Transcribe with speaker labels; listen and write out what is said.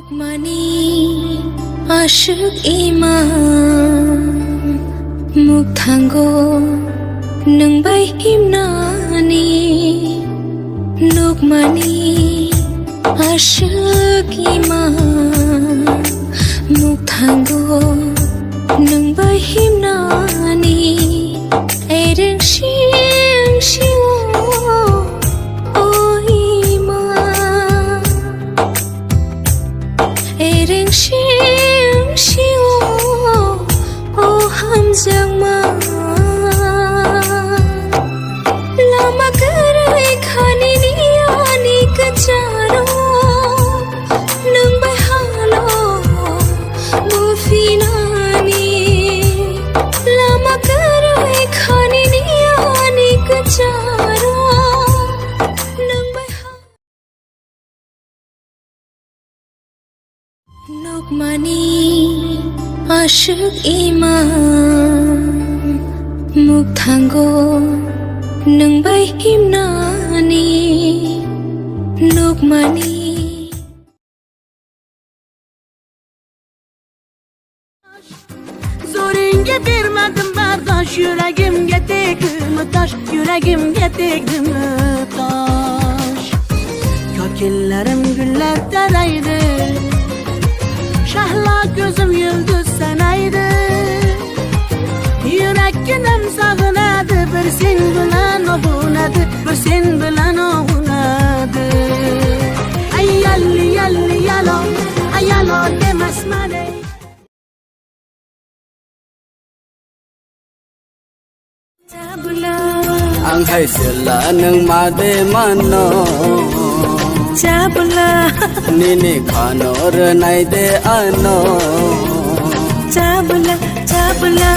Speaker 1: Lukmani aşık iman Muktango nang bay himnani Lukmani aşık iman Muktango nang bay himnani Ereng shing shing o iman Ereng shing shing o hamzang ma Lama karai khani ni ani kacharo Nang bay halo mufinani Lama karai khani ni ani kacharo Nang bay halo Lukmani aşık iman Muktango nang bay himnani Lukmani
Speaker 2: Zoringe vermedim bardaş Yüreğimge tekdimi taş Yüreğimge tekdimi taş Kökillerim güller tereydi Şahla gözüm yıldız seneydi Yürek günüm sağınadı Bir sen bilen oğunadı Bir sen bilen oğunadı Ay yalli yalli yalo Ay yalo demesmane
Speaker 3: Ang hay sila ng mademano
Speaker 1: Chabula
Speaker 3: Nini kanor nay de ano
Speaker 1: Chabula Chabula